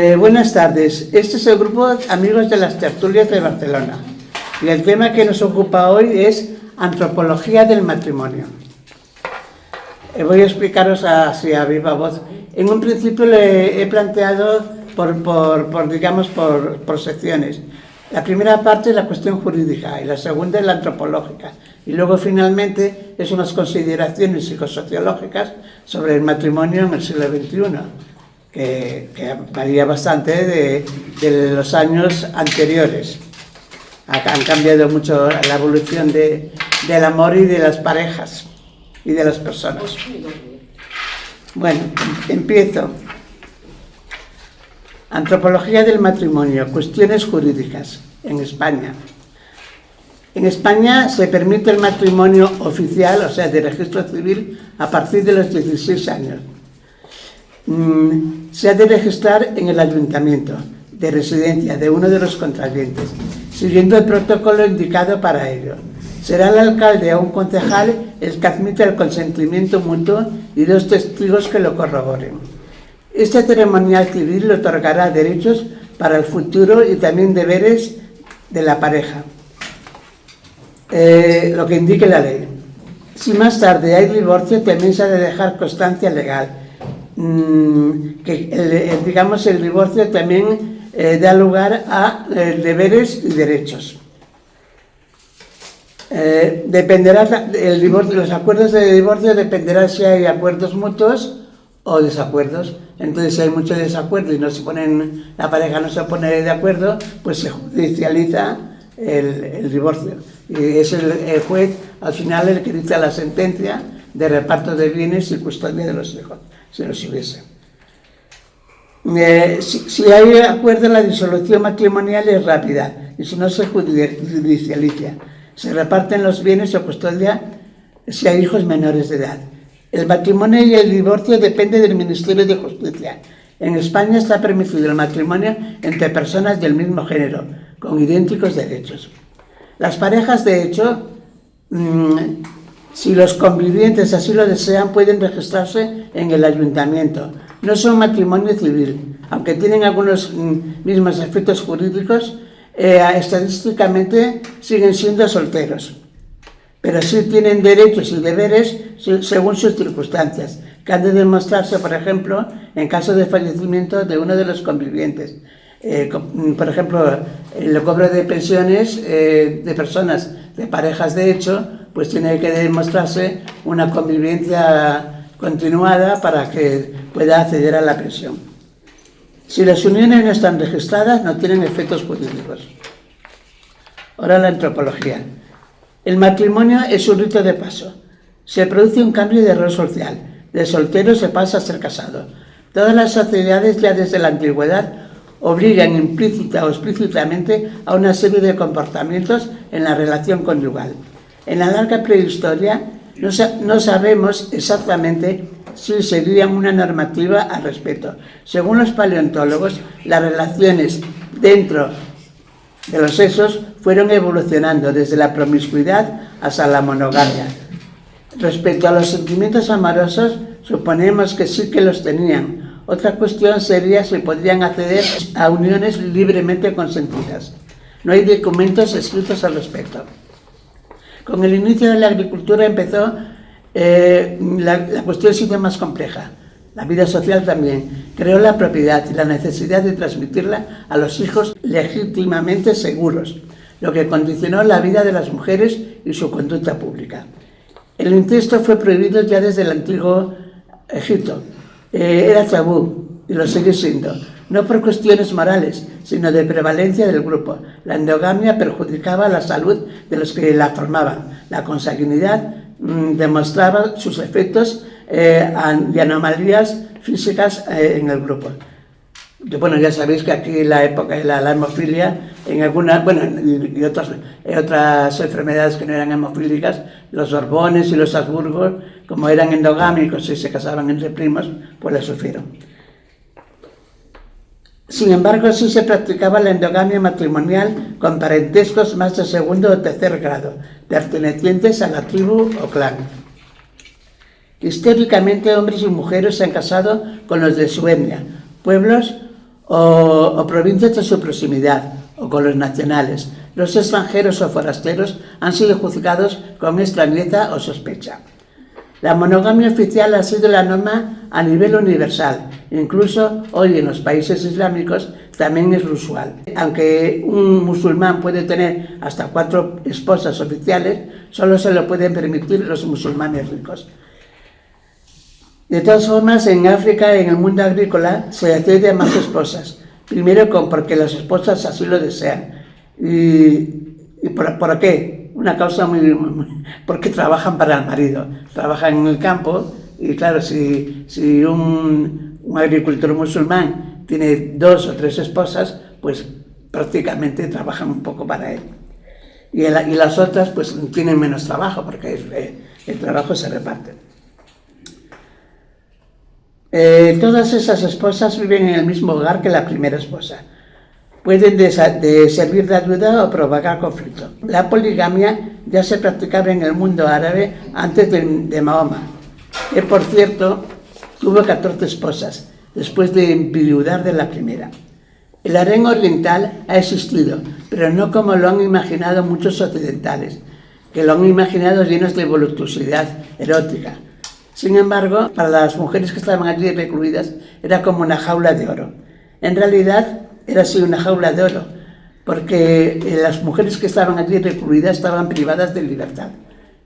Buenas tardes, este es el grupo Amigos de las Tertulias de Barcelona y el tema que nos ocupa hoy es Antropología del matrimonio. Voy a explicaros así a viva voz. En un principio le he planteado por secciones. La primera parte es la cuestión jurídica y la segunda es la antropológica. Y luego finalmente es unas consideraciones psicosociológicas sobre el matrimonio en el siglo XXI. Que varía bastante de los años anteriores. Han cambiado mucho la evolución del amor y de las parejas y de las personas. Bueno, empiezo. Antropología del matrimonio, cuestiones jurídicas en España. En España se permite el matrimonio oficial, o sea, de registro civil, a partir de los 16 años. Se ha de registrar en el ayuntamiento de residencia de uno de los contrayentes, siguiendo el protocolo indicado para ello. Será el alcalde o un concejal el que admite el consentimiento mutuo y 2 testigos que lo corroboren. Este ceremonial civil le otorgará derechos para el futuro y también deberes de la pareja, lo que indique la ley. Si más tarde hay divorcio, también se ha de dejar constancia legal. El divorcio también da lugar a deberes y derechos. Los acuerdos de divorcio dependerán si hay acuerdos mutuos o desacuerdos. Entonces, si hay mucho desacuerdo y la pareja no se pone de acuerdo, pues se judicializa el divorcio. Y es el juez, al final, el que dicta la sentencia de reparto de bienes y custodia de los hijos, si los hubiese. Si hay acuerdo, la disolución matrimonial es rápida y si no se judicializa. Se reparten los bienes o custodia si hay hijos menores de edad. El matrimonio y el divorcio depende del Ministerio de Justicia. En España está permitido el matrimonio entre personas del mismo género, con idénticos derechos. Las parejas, de hecho, si los convivientes así lo desean, pueden registrarse en el ayuntamiento. No son matrimonio civil, aunque tienen algunos mismos efectos jurídicos, estadísticamente siguen siendo solteros. Pero sí tienen derechos y deberes según sus circunstancias, que han de demostrarse, por ejemplo, en caso de fallecimiento de uno de los convivientes. Por ejemplo, el cobro de pensiones de personas, de parejas de hecho, pues tiene que demostrarse una convivencia continuada para que pueda acceder a la pensión. Si las uniones no están registradas, no tienen efectos jurídicos. Ahora la antropología. El matrimonio es un rito de paso. Se produce un cambio de rol social. De soltero se pasa a ser casado. Todas las sociedades, ya desde la antigüedad, obligan implícita o explícitamente a una serie de comportamientos en la relación conyugal. En la larga prehistoria no sabemos exactamente si seguían una normativa al respecto. Según los paleontólogos, las relaciones dentro de los sexos fueron evolucionando desde la promiscuidad hasta la monogamia. Respecto a los sentimientos amorosos, suponemos que sí que los tenían. Otra cuestión sería si podrían acceder a uniones libremente consentidas. No hay documentos escritos al respecto. Con el inicio de la agricultura empezó la cuestión sigue más compleja. La vida social también creó la propiedad y la necesidad de transmitirla a los hijos legítimamente seguros, lo que condicionó la vida de las mujeres y su conducta pública. El incesto fue prohibido ya desde el antiguo Egipto. Era tabú y lo sigue siendo, no por cuestiones morales, sino de prevalencia del grupo. La endogamia perjudicaba la salud de los que la formaban. La consanguinidad demostraba sus efectos y anomalías físicas en el grupo. Bueno, ya sabéis que aquí en la época de la hemofilia, en algunas, y otras enfermedades que no eran hemofílicas, los Borbones y los Habsburgos, como eran endogámicos y se casaban entre primos, pues la sufrieron. Sin embargo, sí se practicaba la endogamia matrimonial con parentescos más de segundo o tercer grado, pertenecientes a la tribu o clan. Históricamente, hombres y mujeres se han casado con los de su etnia, pueblos o provincias de su proximidad, o con los nacionales. Los extranjeros o forasteros han sido juzgados con extrañeza o sospecha. La monogamia oficial ha sido la norma a nivel universal. Incluso hoy en los países islámicos también es lo usual. Aunque un musulmán puede tener hasta 4 esposas oficiales, solo se lo pueden permitir los musulmanes ricos. De todas formas, en África, en el mundo agrícola, se accede a más esposas. Primero porque las esposas así lo desean. ¿Y por qué? Una causa porque trabajan para el marido. Trabajan en el campo y claro, si un agricultor musulmán tiene 2 o 3 esposas, pues prácticamente trabajan un poco para él. Y las otras pues tienen menos trabajo porque el trabajo se reparte. Todas esas esposas viven en el mismo hogar que la primera esposa. Pueden servir de ayuda o provocar conflicto. La poligamia ya se practicaba en el mundo árabe antes de Mahoma, que por cierto tuvo 14 esposas, después de enviudar de la primera. El harén oriental ha existido, pero no como lo han imaginado muchos occidentales, que lo han imaginado llenos de voluptuosidad erótica. Sin embargo, para las mujeres que estaban allí recluidas, era como una jaula de oro. En realidad, era así una jaula de oro, porque las mujeres que estaban allí recluidas estaban privadas de libertad.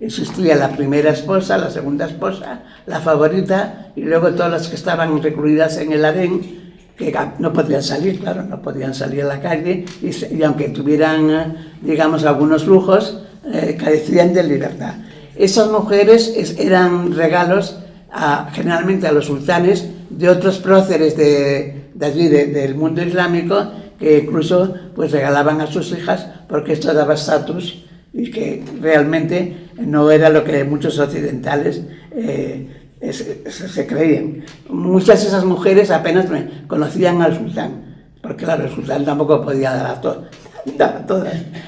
Existía la primera esposa, la segunda esposa, la favorita, y luego todas las que estaban recluidas en el harén, que no podían salir, claro, no podían salir a la calle, y aunque tuvieran, digamos, algunos lujos, carecían de libertad. Esas mujeres eran regalos generalmente a los sultanes de otros próceres de allí, del mundo islámico, que incluso pues regalaban a sus hijas porque esto daba estatus y que realmente no era lo que muchos occidentales se creían. Muchas de esas mujeres apenas conocían al sultán, porque claro, el sultán tampoco podía dar a todas.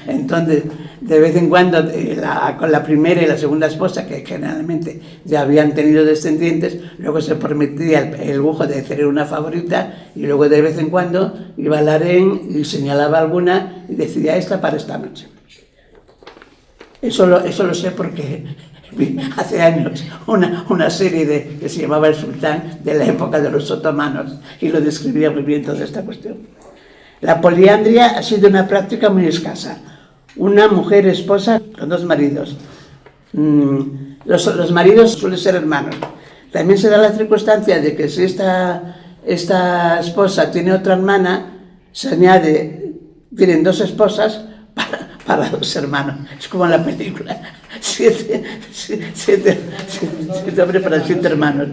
Entonces, de vez en cuando, con la primera y la segunda esposa, que generalmente ya habían tenido descendientes, luego se permitía el lujo de tener una favorita, y luego de vez en cuando iba al harén y señalaba alguna y decía esta para esta noche. Eso lo sé porque vi hace años una serie que se llamaba El Sultán, de la época de los otomanos, y lo describía muy bien toda esta cuestión. La poliandria ha sido una práctica muy escasa. Una mujer esposa con 2 maridos. Los maridos suelen ser hermanos. También se da la circunstancia de que si esta esposa tiene otra hermana, se añade, tienen 2 esposas para 2 hermanos. Es como en la película. 7 hombres para 7 hermanos.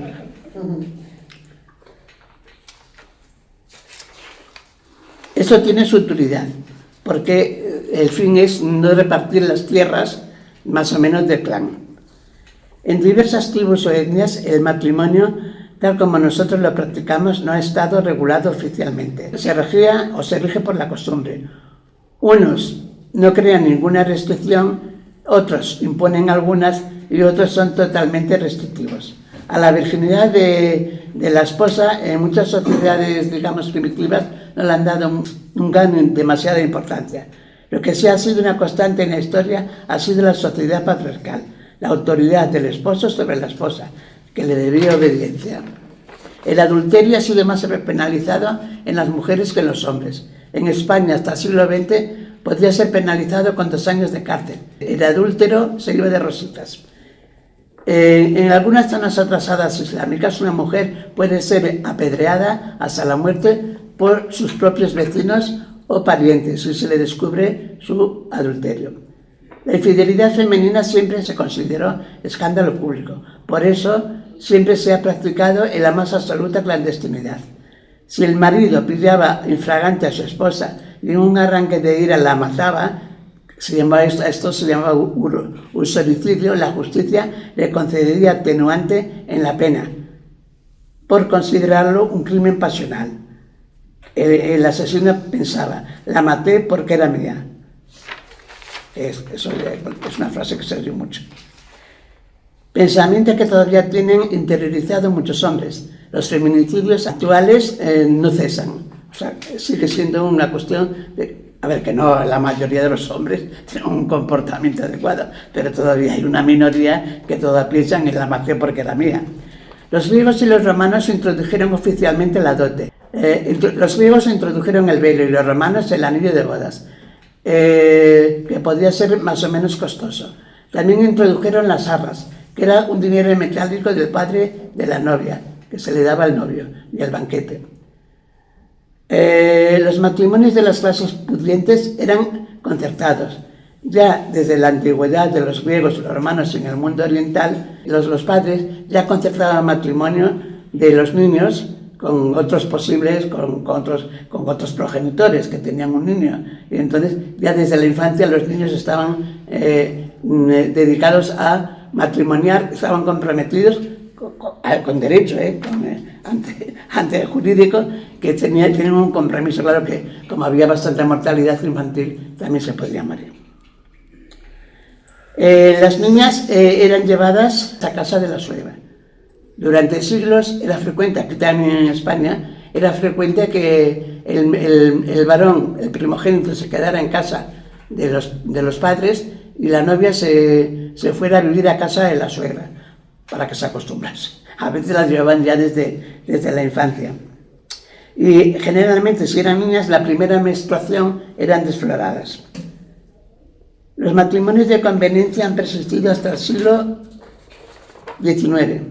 Eso tiene su utilidad, porque el fin es no repartir las tierras más o menos del clan. En diversas tribus o etnias, el matrimonio, tal como nosotros lo practicamos, no ha estado regulado oficialmente. Se regía o se rige por la costumbre. Unos no crean ninguna restricción, otros imponen algunas y otros son totalmente restrictivos. A la virginidad de la esposa, en muchas sociedades, digamos, primitivas, no le han dado demasiada importancia. Lo que sí ha sido una constante en la historia ha sido la sociedad patriarcal, la autoridad del esposo sobre la esposa, que le debía obediencia. El adulterio ha sido más penalizado en las mujeres que en los hombres. En España, hasta el siglo XX, podía ser penalizado con 2 años de cárcel. El adúltero se iba de rositas. En algunas zonas atrasadas islámicas, una mujer puede ser apedreada hasta la muerte por sus propios vecinos o parientes si se le descubre su adulterio. La infidelidad femenina siempre se consideró escándalo público, por eso siempre se ha practicado en la más absoluta clandestinidad. Si el marido pillaba infragante a su esposa y en un arranque de ira la mataba, esto se llamaba uxoricidio, la justicia le concedería atenuante en la pena por considerarlo un crimen pasional. El asesino pensaba, la maté porque era mía. Eso es una frase que se oye mucho. Pensamiento que todavía tienen interiorizado muchos hombres. Los feminicidios actuales no cesan. O sea, sigue siendo una cuestión de, a ver, que no la mayoría de los hombres tienen un comportamiento adecuado, pero todavía hay una minoría que todavía piensan en la maté porque era mía. Los griegos y los romanos introdujeron oficialmente la dote. Los griegos introdujeron el velo y los romanos el anillo de bodas, que podía ser más o menos costoso. También introdujeron las arras, que era un dinero metálico del padre de la novia, que se le daba al novio, y el banquete. Los matrimonios de las clases pudientes eran concertados. Ya desde la antigüedad de los griegos y los romanos en el mundo oriental, los padres ya concertaban matrimonio de los niños con otros posibles, con otros progenitores que tenían un niño. Y entonces ya desde la infancia los niños estaban dedicados a matrimoniar, estaban comprometidos con derecho, ante el jurídico, que tenían un compromiso. Claro que como había bastante mortalidad infantil, también se podía morir. Las niñas eran llevadas a casa de la suegra. Durante siglos era frecuente, aquí también en España, era frecuente que el varón, el primogénito, se quedara en casa de los padres y la novia se fuera a vivir a casa de la suegra, para que se acostumbrase. A veces las llevaban ya desde la infancia. Y generalmente, si eran niñas, la primera menstruación eran desfloradas. Los matrimonios de conveniencia han persistido hasta el siglo XIX.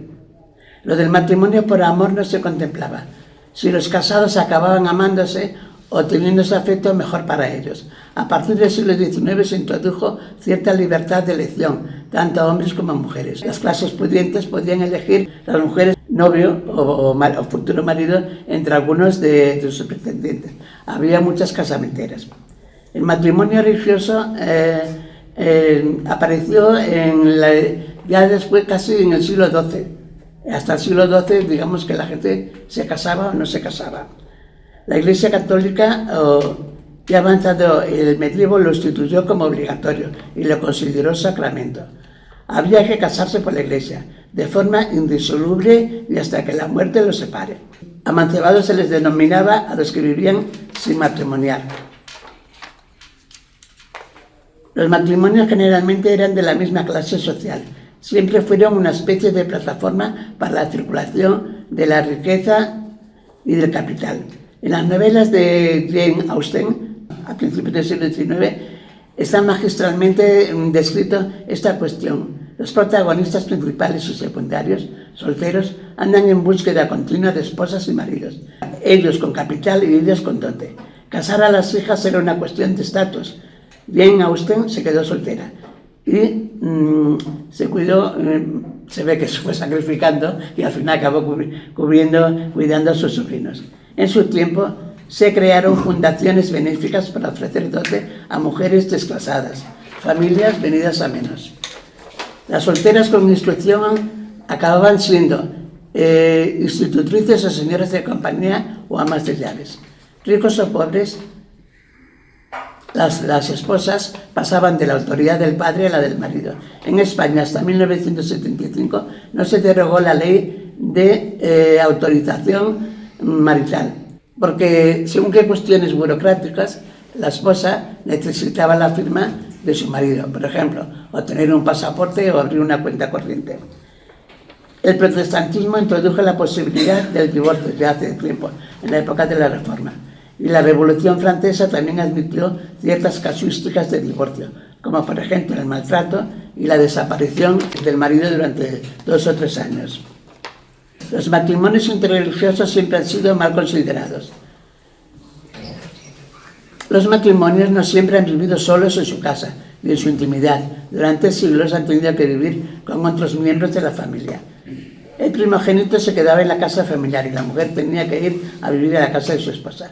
Lo del matrimonio por amor no se contemplaba. Si los casados acababan amándose o teniendo ese afecto, mejor para ellos. A partir del siglo XIX se introdujo cierta libertad de elección, tanto a hombres como a mujeres. Las clases pudientes podían elegir las mujeres novio o futuro marido entre algunos de sus pretendientes. Había muchas casamenteras. El matrimonio religioso apareció ya después, casi en el siglo XII. Hasta el siglo XII, digamos que la gente se casaba o no se casaba. La Iglesia Católica, ya avanzado el medievo, lo instituyó como obligatorio y lo consideró sacramento. Había que casarse por la Iglesia, de forma indisoluble y hasta que la muerte los separe. Amancebados se les denominaba a los que vivían sin matrimoniar. Los matrimonios generalmente eran de la misma clase social. Siempre fueron una especie de plataforma para la circulación de la riqueza y del capital. En las novelas de Jane Austen, a principios del siglo XIX, está magistralmente descrito esta cuestión. Los protagonistas principales y secundarios, solteros, andan en búsqueda continua de esposas y maridos. Ellos con capital y ellos con dote. Casar a las hijas era una cuestión de estatus. Jane Austen se quedó soltera y se cuidó, se ve que se fue sacrificando y al final acabó cuidando a sus sobrinos. En su tiempo se crearon fundaciones benéficas para ofrecer dote a mujeres desclasadas, familias venidas a menos. Las solteras con instrucción acababan siendo institutrices o señoras de compañía o amas de llaves. Ricos o pobres, las esposas pasaban de la autoridad del padre a la del marido. En España, hasta 1975, no se derogó la ley de autorización marital, porque según qué cuestiones burocráticas, la esposa necesitaba la firma de su marido, por ejemplo, o tener un pasaporte o abrir una cuenta corriente. El protestantismo introdujo la posibilidad del divorcio ya hace tiempo, en la época de la Reforma. Y la Revolución Francesa también admitió ciertas casuísticas de divorcio, como por ejemplo el maltrato y la desaparición del marido durante 2 o 3 años. Los matrimonios interreligiosos siempre han sido mal considerados. Los matrimonios no siempre han vivido solos en su casa y en su intimidad. Durante siglos han tenido que vivir con otros miembros de la familia. El primogénito se quedaba en la casa familiar y la mujer tenía que ir a vivir a la casa de su esposa.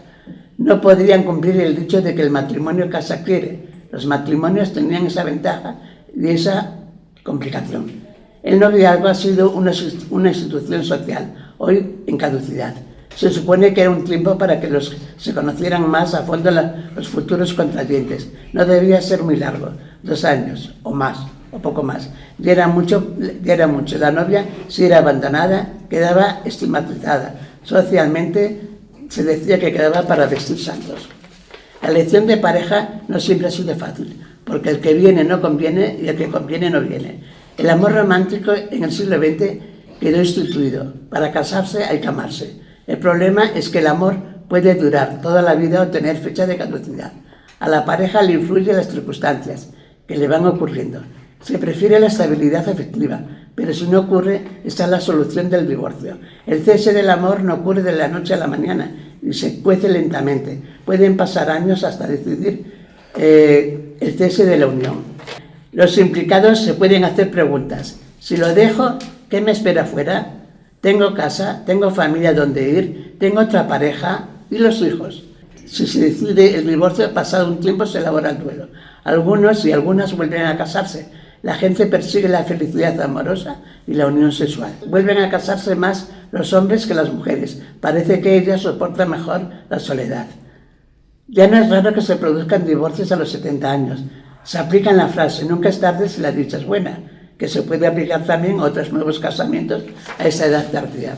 No podrían cumplir el dicho de que el matrimonio casa quiere. Los matrimonios tenían esa ventaja y esa complicación. El noviazgo ha sido una institución social, hoy en caducidad. Se supone que era un tiempo para que se conocieran más a fondo los futuros contrayentes. No debía ser muy largo, 2 años o más, o poco más. Ya era mucho. La novia, si era abandonada, quedaba estigmatizada socialmente se decía que quedaba para vestir santos. La elección de pareja no siempre ha sido fácil, porque el que viene no conviene y el que conviene no viene. El amor romántico en el siglo XX quedó instituido. Para casarse hay que amarse. El problema es que el amor puede durar toda la vida o tener fecha de caducidad. A la pareja le influyen las circunstancias que le van ocurriendo. Se prefiere la estabilidad afectiva, pero si no ocurre, está la solución del divorcio. El cese del amor no ocurre de la noche a la mañana y se cuece lentamente. Pueden pasar años hasta decidir el cese de la unión. Los implicados se pueden hacer preguntas. Si lo dejo, ¿qué me espera afuera? ¿Tengo casa? ¿Tengo familia donde ir? ¿Tengo otra pareja? ¿Y los hijos? Si se decide el divorcio, pasado un tiempo se elabora el duelo. Algunos y algunas vuelven a casarse. La gente persigue la felicidad amorosa y la unión sexual. Vuelven a casarse más los hombres que las mujeres. Parece que ellas soportan mejor la soledad. Ya no es raro que se produzcan divorcios a los 70 años. Se aplica en la frase, nunca es tarde si la dicha es buena, que se puede aplicar también a otros nuevos casamientos a esa edad tardía.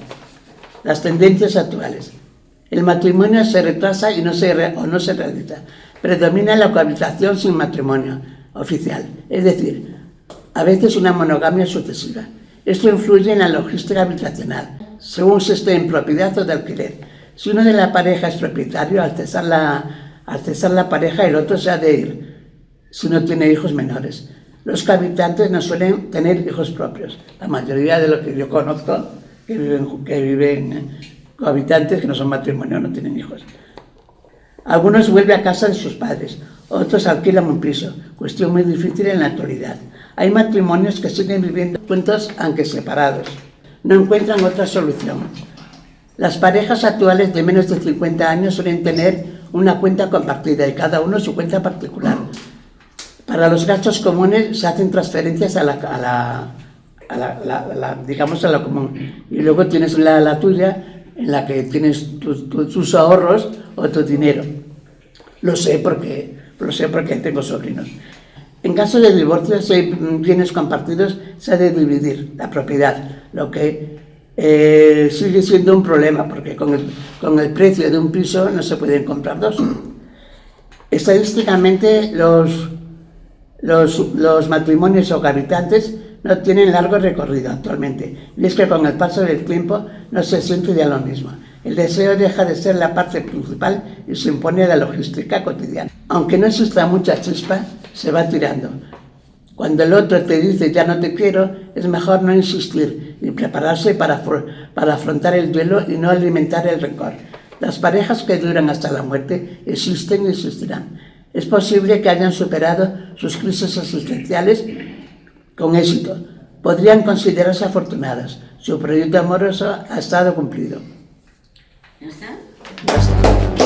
Las tendencias actuales. El matrimonio se retrasa y no se realiza. Predomina la cohabitación sin matrimonio oficial, es decir, a veces una monogamia sucesiva. Esto influye en la logística habitacional, según se esté en propiedad o de alquiler. Si uno de la pareja es propietario, al cesar la pareja, el otro se ha de ir, si no tiene hijos menores. Los cohabitantes no suelen tener hijos propios. La mayoría de los que yo conozco que viven cohabitantes, que no son matrimonio, no tienen hijos. Algunos vuelven a casa de sus padres, otros alquilan un piso, cuestión muy difícil en la actualidad. Hay matrimonios que siguen viviendo juntos aunque separados. No encuentran otra solución. Las parejas actuales de menos de 50 años suelen tener una cuenta compartida y cada uno su cuenta particular. Para los gastos comunes se hacen transferencias a la común. Y luego tienes la tuya, en la que tienes tus ahorros o tu dinero. Lo sé porque tengo sobrinos. En caso de divorcio, si hay bienes compartidos, se ha de dividir la propiedad, lo que sigue siendo un problema, porque con el precio de un piso no se pueden comprar dos. Estadísticamente, los matrimonios o cohabitantes no tienen largo recorrido actualmente, y es que con el paso del tiempo no se siente ya lo mismo. El deseo deja de ser la parte principal y se impone la logística cotidiana. Aunque no exista mucha chispa, se va tirando. Cuando el otro te dice ya no te quiero, es mejor no insistir y prepararse para afrontar el duelo y no alimentar el rencor. Las parejas que duran hasta la muerte existen y existirán. Es posible que hayan superado sus crisis existenciales con éxito. Podrían considerarse afortunadas. Su proyecto amoroso ha estado cumplido. ¿Ya está? Ya está.